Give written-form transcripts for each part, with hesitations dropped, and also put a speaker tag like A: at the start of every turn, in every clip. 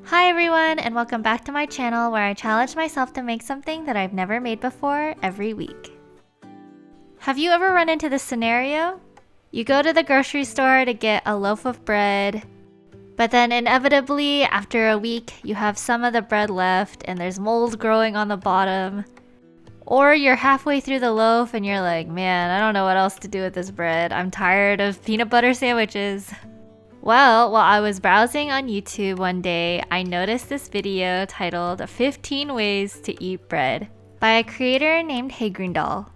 A: Hi everyone, and welcome back to my channel where I challenge myself to make something that I've never made before every week. Have you ever run into this scenario? You go to the grocery store to get a loaf of bread, but then inevitably after a week you have some of the bread left and there's mold growing on the bottom. Or you're halfway through the loaf and you're like, man, I don't know what else to do with this bread. I'm tired of peanut butter sandwiches. Well, while I was browsing on YouTube one day, I noticed this video titled 15 Ways to Eat Bread by a creator named Haegreendal.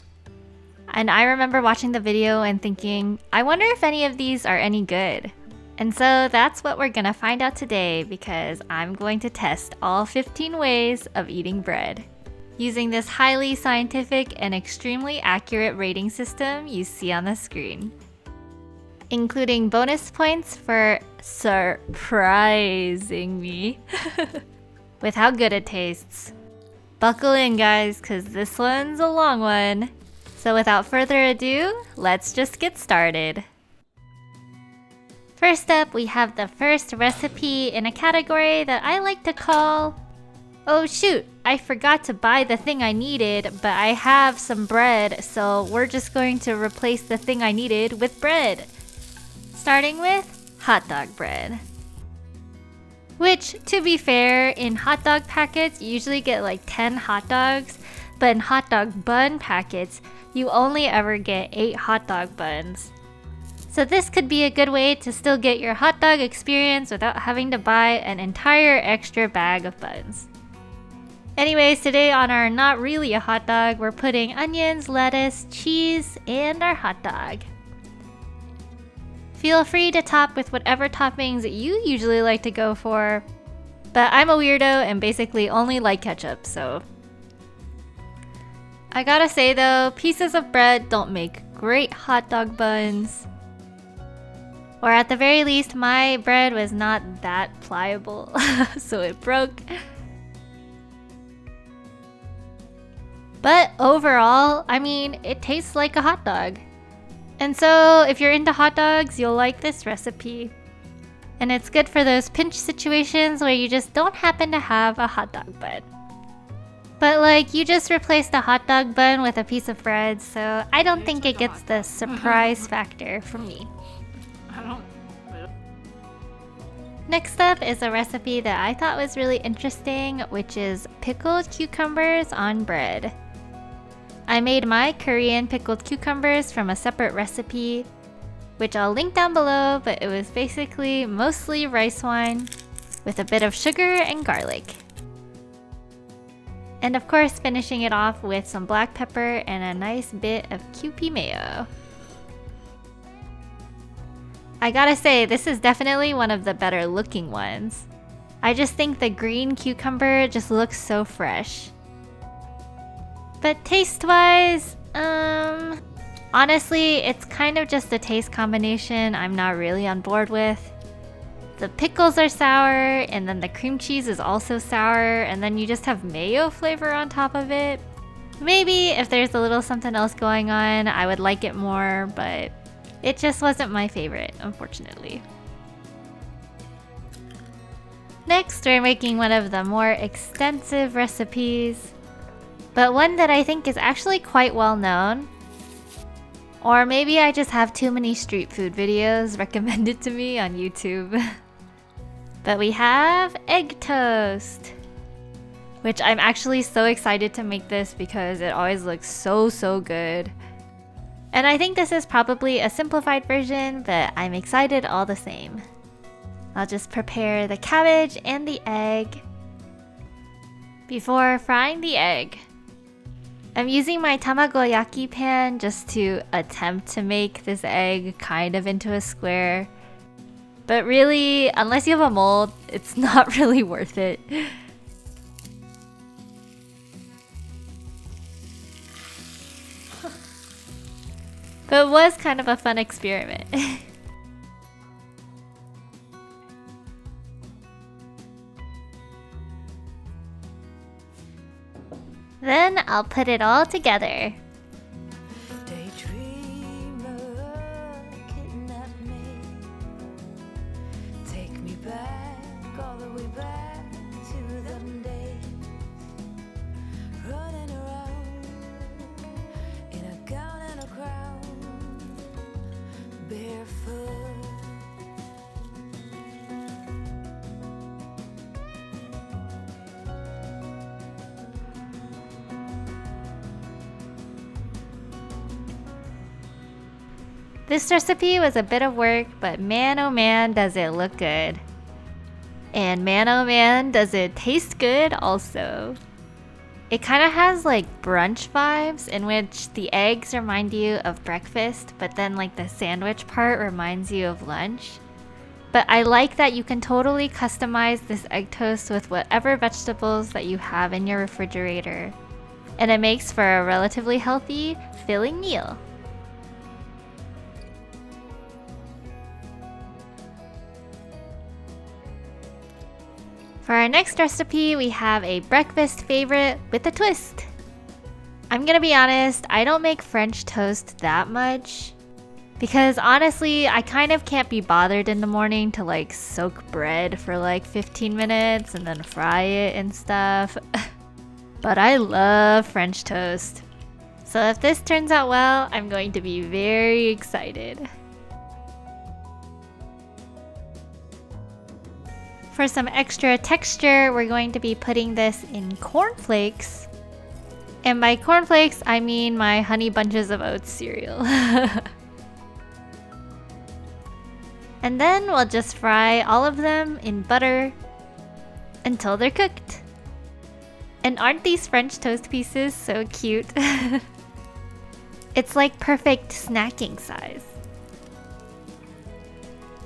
A: And I remember watching the video and thinking, I wonder if any of these are any good. And so that's what we're gonna find out today because I'm going to test all 15 ways of eating bread using this highly scientific and extremely accurate rating system you see on the screen, including bonus points for surprising me with how good it tastes. Buckle in guys, cause this one's a long one. So without further ado, let's just get started. First up, we have the first recipe in a category that I like to call, oh shoot, I forgot to buy the thing I needed, but I have some bread, so we're just going to replace the thing I needed with bread. Starting with hot dog bread. Which, to be fair, in hot dog packets, you usually get like 10 hot dogs, but in hot dog bun packets, you only ever get 8 hot dog buns. So this could be a good way to still get your hot dog experience without having to buy an entire extra bag of buns. Anyways, today on our not really a hot dog, we're putting onions, lettuce, cheese, and our hot dog. Feel free to top with whatever toppings that you usually like to go for, but I'm a weirdo and basically only like ketchup, so. I gotta say though, pieces of bread don't make great hot dog buns. Or at the very least, my bread was not that pliable, so it broke. But overall, I mean, it tastes like a hot dog. And so if you're into hot dogs, you'll like this recipe. And it's good for those pinch situations where you just don't happen to have a hot dog bun. But like, you just replaced a hot dog bun with a piece of bread, so I don't think it gets the surprise factor from me. Next up is a recipe that I thought was really interesting, which is pickled cucumbers on bread. I made my Korean pickled cucumbers from a separate recipe, which I'll link down below, but it was basically mostly rice wine with a bit of sugar and garlic. And of course, finishing it off with some black pepper and a nice bit of Kewpie mayo. I gotta say, this is definitely one of the better looking ones. I just think the green cucumber just looks so fresh. But taste-wise, honestly, it's kind of just a taste combination I'm not really on board with. The pickles are sour, and then the cream cheese is also sour, and then you just have mayo flavor on top of it. Maybe if there's a little something else going on, I would like it more, but it just wasn't my favorite, unfortunately. Next, we're making one of the more extensive recipes, but one that I think is actually quite well known. Or maybe I just have too many street food videos recommended to me on YouTube. But we have egg toast, which I'm actually so excited to make this because it always looks so good. And I think this is probably a simplified version, but I'm excited all the same. I'll just prepare the cabbage and the egg before frying the egg. I'm using my Tamagoyaki pan just to attempt to make this egg kind of into a square. But really, unless you have a mold, it's not really worth it. But it was kind of a fun experiment. Then I'll put it all together. Take me back, all the way back. This recipe was a bit of work, but man oh man does it look good. And man oh man does it taste good also. It kind of has like brunch vibes in which the eggs remind you of breakfast, but then like the sandwich part reminds you of lunch. But I like that you can totally customize this egg toast with whatever vegetables that you have in your refrigerator. And it makes for a relatively healthy, filling meal. For our next recipe, we have a breakfast favorite with a twist. I'm gonna be honest, I don't make French toast that much. Because honestly, I kind of can't be bothered in the morning to like soak bread for like 15 minutes and then fry it and stuff. But I love French toast. So if this turns out well, I'm going to be very excited. For some extra texture, we're going to be putting this in cornflakes. And by cornflakes, I mean my Honey Bunches of Oats cereal. And then we'll just fry all of them in butter until they're cooked. And aren't these French toast pieces so cute? It's like perfect snacking size.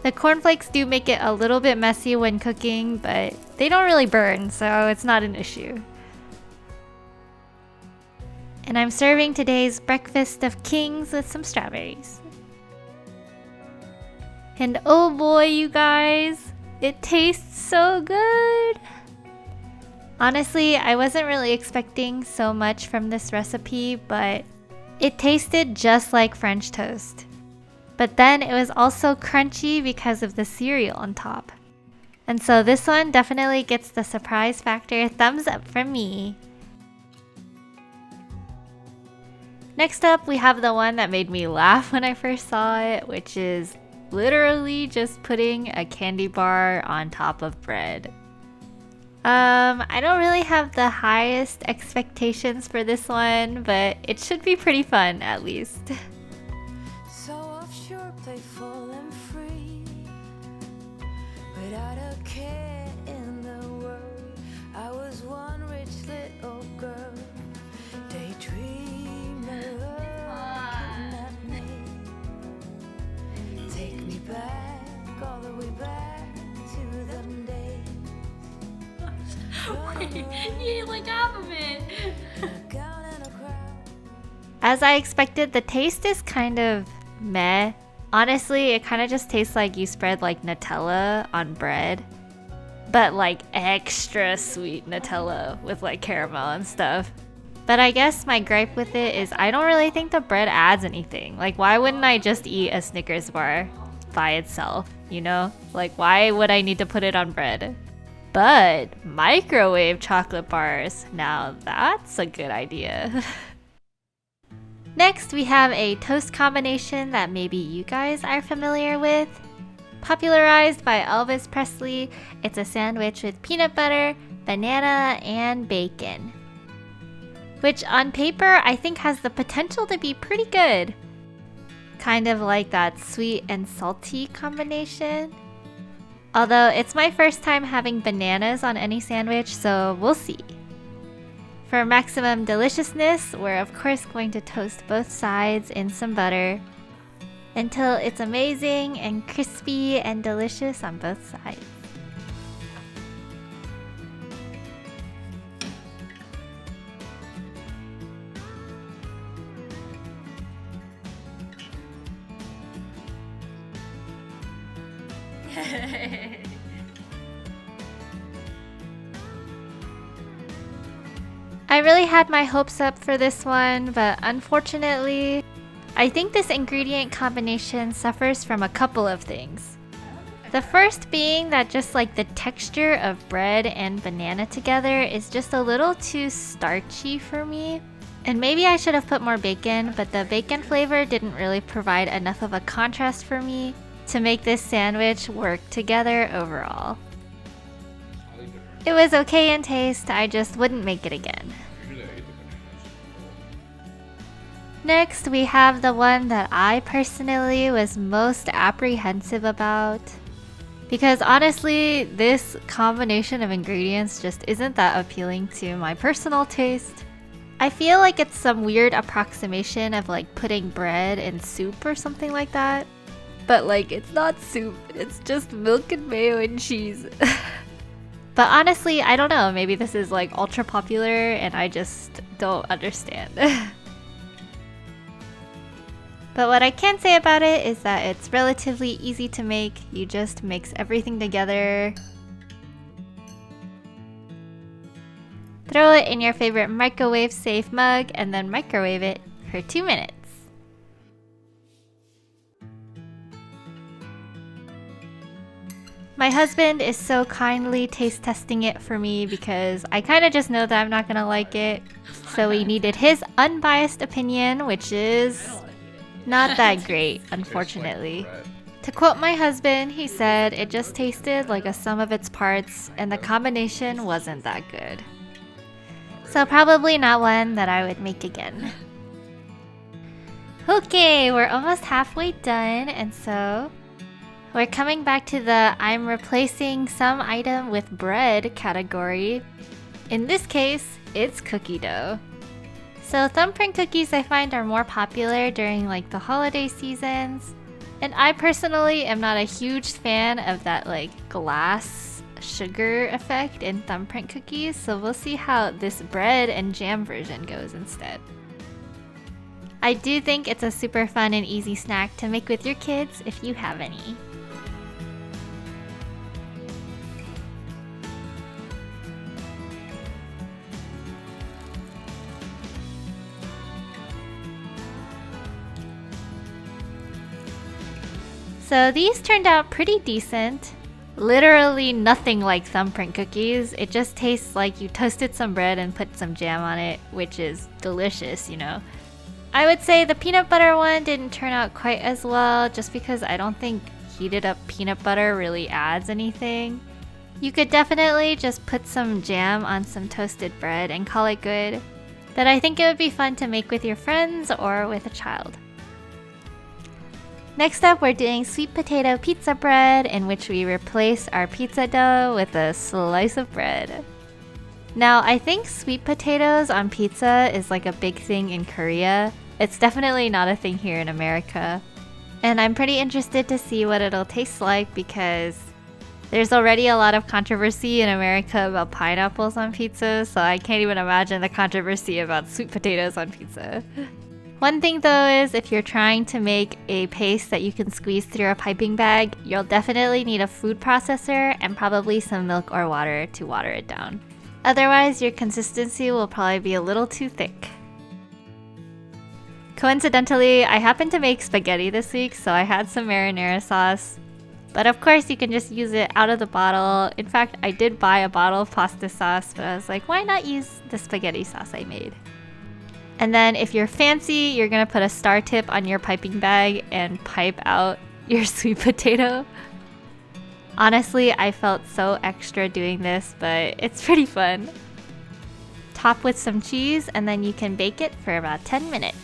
A: The cornflakes do make it a little bit messy when cooking, but they don't really burn, so it's not an issue. And I'm serving today's breakfast of kings with some strawberries. And oh boy, you guys, it tastes so good! Honestly, I wasn't really expecting so much from this recipe, but it tasted just like French toast. But then it was also crunchy because of the cereal on top. And so this one definitely gets the surprise factor thumbs up from me. Next up, we have the one that made me laugh when I first saw it, which is literally just putting a candy bar on top of bread. I don't really have the highest expectations for this one, but it should be pretty fun at least.
B: So offshore, playful and free, without a care in the world. I was one rich little girl, daydreamer, kidnap me, take me back, all the way back to them days.
C: Wait, you ate like half of it.
A: As I expected, the taste is kind of meh. Honestly, it kind of just tastes like you spread like Nutella on bread, but like extra sweet Nutella with like caramel and stuff. But I guess my gripe with it is I don't really think the bread adds anything. Like, why wouldn't I just eat a Snickers bar by itself, you know? Like, why would I need to put it on bread? But microwave chocolate bars, now that's a good idea. Next, we have a toast combination that maybe you guys are familiar with. Popularized by Elvis Presley, it's a sandwich with peanut butter, banana, and bacon. Which on paper, I think has the potential to be pretty good. Kind of like that sweet and salty combination. Although it's my first time having bananas on any sandwich, so we'll see. For maximum deliciousness, we're of course going to toast both sides in some butter until it's amazing and crispy and delicious on both sides. I really had my hopes up for this one, but unfortunately, I think this ingredient combination suffers from a couple of things. The first being that just like the texture of bread and banana together is just a little too starchy for me. And maybe I should have put more bacon, but the bacon flavor didn't really provide enough of a contrast for me to make this sandwich work together overall. It was okay in taste, I just wouldn't make it again. Next, we have the one that I personally was most apprehensive about. Because honestly, this combination of ingredients just isn't that appealing to my personal taste. I feel like it's some weird approximation of like putting bread in soup or something like that. But like, it's not soup, it's just milk and mayo and cheese. But honestly, I don't know, maybe this is like ultra popular and I just don't understand. But what I can say about it is that it's relatively easy to make. You just mix everything together. Throw it in your favorite microwave safe mug and then microwave it for 2 minutes. My husband is so kindly taste testing it for me because I kind of just know that I'm not gonna like it. So we needed his unbiased opinion, which is not that great, unfortunately. To quote my husband, he said it just tasted like a sum of its parts and the combination wasn't that good. So probably not one that I would make again. Okay, we're almost halfway done, and so we're coming back to the I'm replacing some item with bread category. In this case, it's cookie dough. So thumbprint cookies I find are more popular during like the holiday seasons. And I personally am not a huge fan of that like glass sugar effect in thumbprint cookies, so we'll see how this bread and jam version goes instead. I do think it's a super fun and easy snack to make with your kids if you have any. So these turned out pretty decent. Literally nothing like thumbprint cookies. It just tastes like you toasted some bread and put some jam on it, which is delicious, you know. I would say the peanut butter one didn't turn out quite as well just because I don't think heated up peanut butter really adds anything. You could definitely just put some jam on some toasted bread and call it good. But I think it would be fun to make with your friends or with a child. Next up, we're doing sweet potato pizza bread, in which we replace our pizza dough with a slice of bread. Now, I think sweet potatoes on pizza is like a big thing in Korea. It's definitely not a thing here in America. And I'm pretty interested to see what it'll taste like because there's already a lot of controversy in America about pineapples on pizza, so I can't even imagine the controversy about sweet potatoes on pizza. One thing though is if you're trying to make a paste that you can squeeze through a piping bag, you'll definitely need a food processor and probably some milk or water to water it down. Otherwise, your consistency will probably be a little too thick. Coincidentally, I happened to make spaghetti this week, so I had some marinara sauce. But of course, you can just use it out of the bottle. In fact, I did buy a bottle of pasta sauce, but I was like, why not use the spaghetti sauce I made? And then if you're fancy, you're gonna put a star tip on your piping bag and pipe out your sweet potato. Honestly, I felt so extra doing this, but it's pretty fun. Top with some cheese and then you can bake it for about 10 minutes.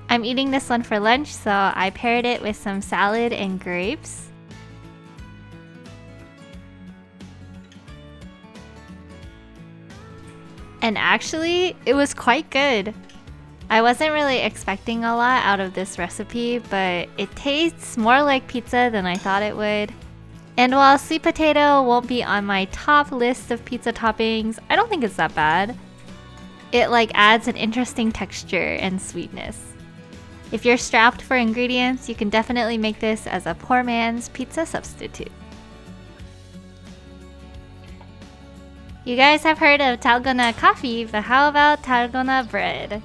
A: I'm eating this one for lunch, so I paired it with some salad and grapes. And actually, it was quite good. I wasn't really expecting a lot out of this recipe, but it tastes more like pizza than I thought it would. And while sweet potato won't be on my top list of pizza toppings, I don't think it's that bad. It like adds an interesting texture and sweetness. If you're strapped for ingredients, you can definitely make this as a poor man's pizza substitute. You guys have heard of Talagana coffee, but how about Talagana bread?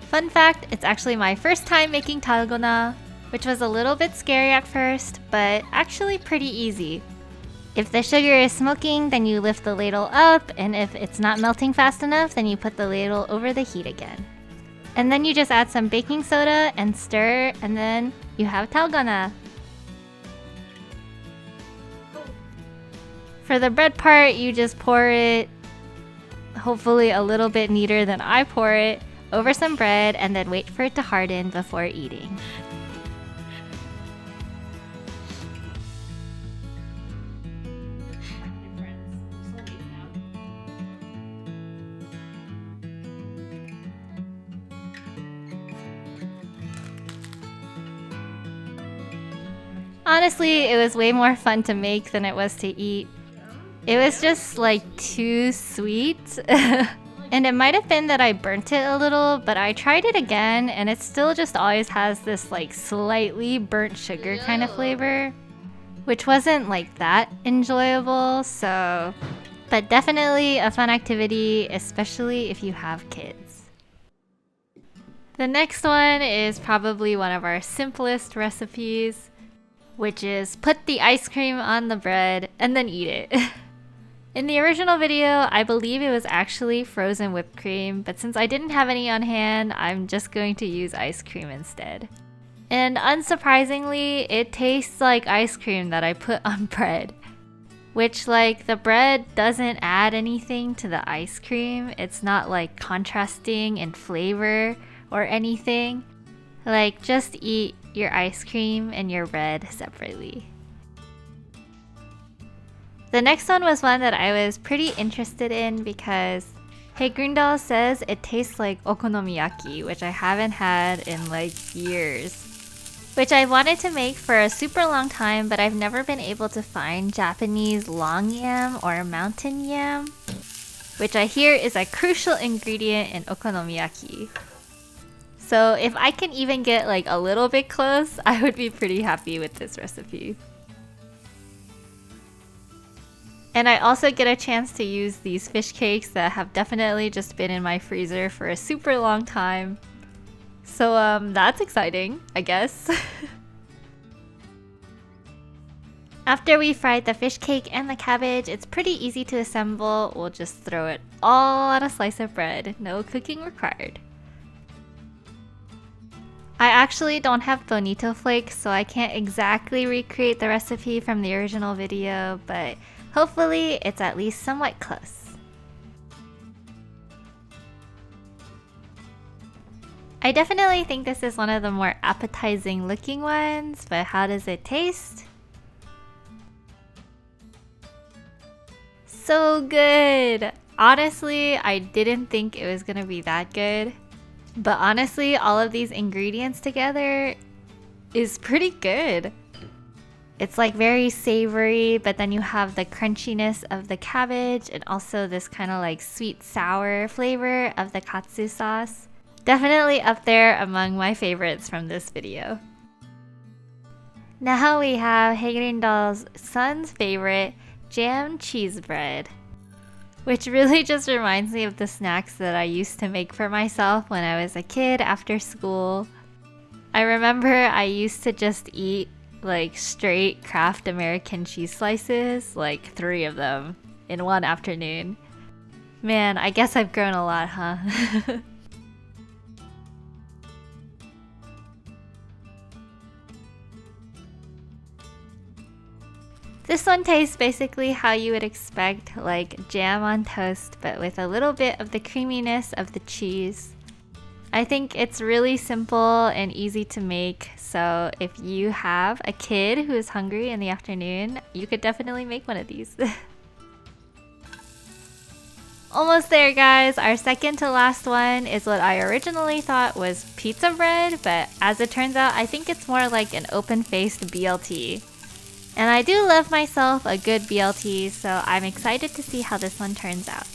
A: Fun fact, it's actually my first time making Talagana, which was a little bit scary at first, but actually pretty easy. If the sugar is smoking, then you lift the ladle up, and if it's not melting fast enough, then you put the ladle over the heat again. And then you just add some baking soda and stir, and then you have Talagana. For the bread part, you just pour it hopefully a little bit neater than I pour it, over some bread, and then wait for it to harden before eating. Honestly, it was way more fun to make than it was to eat. It was just like too sweet. And it might have been that I burnt it a little, but I tried it again and it still just always has this like slightly burnt sugar kind of flavor, which wasn't like that enjoyable, so... But definitely a fun activity, especially if you have kids. The next one is probably one of our simplest recipes, which is put the ice cream on the bread and then eat it. In the original video, I believe it was actually frozen whipped cream, but since I didn't have any on hand, I'm just going to use ice cream instead. And unsurprisingly, it tastes like ice cream that I put on bread. Which, like, the bread doesn't add anything to the ice cream. It's not like contrasting in flavor or anything. Like, just eat your ice cream and your bread separately. The next one was one that I was pretty interested in because Haegreendal says it tastes like Okonomiyaki, which I haven't had in like years. Which I wanted to make for a super long time, but I've never been able to find Japanese long yam or mountain yam, which I hear is a crucial ingredient in Okonomiyaki. So if I can even get like a little bit close, I would be pretty happy with this recipe. And I also get a chance to use these fish cakes that have definitely just been in my freezer for a super long time. So that's exciting, I guess. After we fried the fish cake and the cabbage, it's pretty easy to assemble. We'll just throw it all on a slice of bread, no cooking required. I actually don't have bonito flakes, so I can't exactly recreate the recipe from the original video, but hopefully it's at least somewhat close. I definitely think this is one of the more appetizing looking ones, but how does it taste? So good! Honestly, I didn't think it was gonna be that good. But honestly, all of these ingredients together is pretty good. It's like very savory, but then you have the crunchiness of the cabbage and also this kind of like sweet sour flavor of the katsu sauce. Definitely up there among my favorites from this video. Now we have Haegreendal's son's favorite, jam cheese bread. Which really just reminds me of the snacks that I used to make for myself when I was a kid after school. I remember I used to just eat like straight Kraft American cheese slices, like 3 of them, in one afternoon. Man, I guess I've grown a lot, huh? This one tastes basically how you would expect, like jam on toast, but with a little bit of the creaminess of the cheese. I think it's really simple and easy to make, so if you have a kid who is hungry in the afternoon, you could definitely make one of these. Almost there, guys. Our second to last one is what I originally thought was pizza bread, but as it turns out, I think it's more like an open-faced BLT. And I do love myself a good BLT, so I'm excited to see how this one turns out.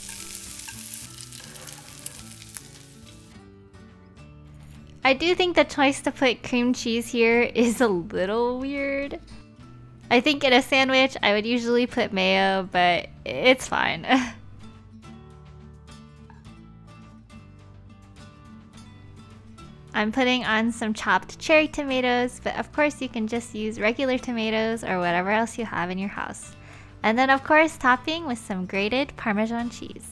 A: I do think the choice to put cream cheese here is a little weird. I think in a sandwich I would usually put mayo, but it's fine. I'm putting on some chopped cherry tomatoes, but of course you can just use regular tomatoes or whatever else you have in your house. And then of course topping with some grated Parmesan cheese.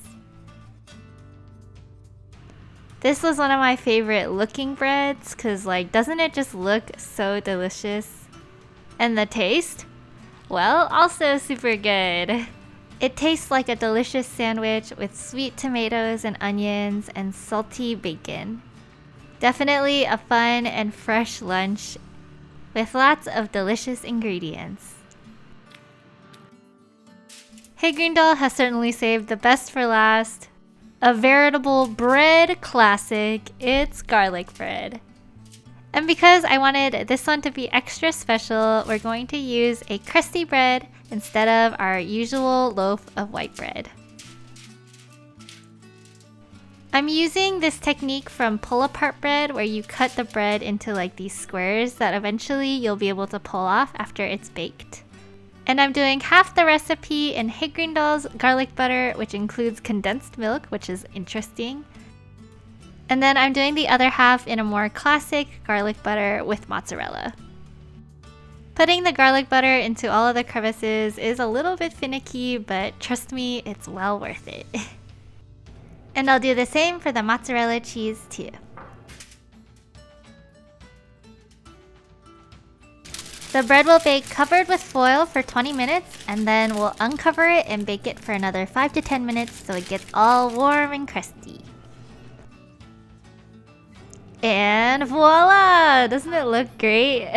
A: This was one of my favorite looking breads, cause like doesn't it just look so delicious? And the taste? Well, also super good. It tastes like a delicious sandwich with sweet tomatoes and onions and salty bacon. Definitely a fun and fresh lunch with lots of delicious ingredients. Haegreendal has certainly saved the best for last. A veritable bread classic, it's garlic bread. And because I wanted this one to be extra special, we're going to use a crusty bread instead of our usual loaf of white bread. I'm using this technique from pull-apart bread where you cut the bread into like these squares that eventually you'll be able to pull off after it's baked. And I'm doing half the recipe in Haegreendal's garlic butter, which includes condensed milk, which is interesting. And then I'm doing the other half in a more classic garlic butter with mozzarella. Putting the garlic butter into all of the crevices is a little bit finicky, but trust me, it's well worth it. And I'll do the same for the mozzarella cheese too. The bread will bake covered with foil for 20 minutes, and then we'll uncover it and bake it for another 5 to 10 minutes so it gets all warm and crusty. And voila! Doesn't it look great?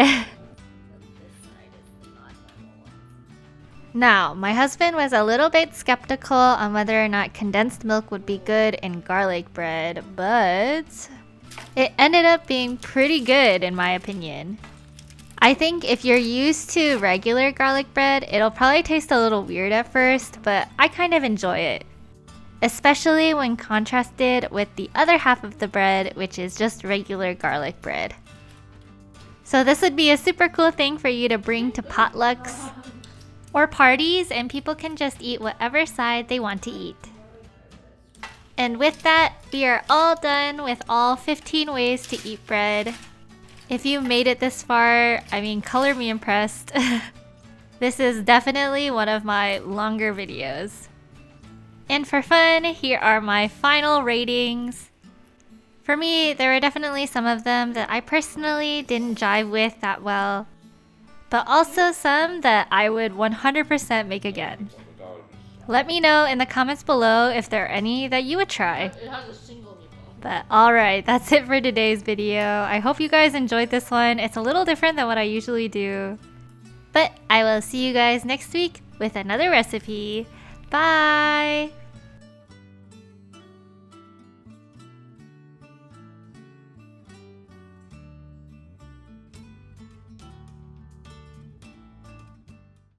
A: Now, my husband was a little bit skeptical on whether or not condensed milk would be good in garlic bread, but it ended up being pretty good in my opinion. I think if you're used to regular garlic bread, it'll probably taste a little weird at first, but I kind of enjoy it. Especially when contrasted with the other half of the bread, which is just regular garlic bread. So this would be a super cool thing for you to bring to potlucks or parties, and people can just eat whatever side they want to eat. And with that, we are all done with all 15 ways to eat bread. If you made it this far, I mean, color me impressed. This is definitely one of my longer videos. And for fun, here are my final ratings. For me, there were definitely some of them that I personally didn't jive with that well, but also some that I would 100% make again. Let me know in the comments below if there are any that you would try.
C: It has a single meatball.
A: But alright, that's it for today's video. I hope you guys enjoyed this one. It's a little different than what I usually do. But I will see you guys next week with another recipe. Bye!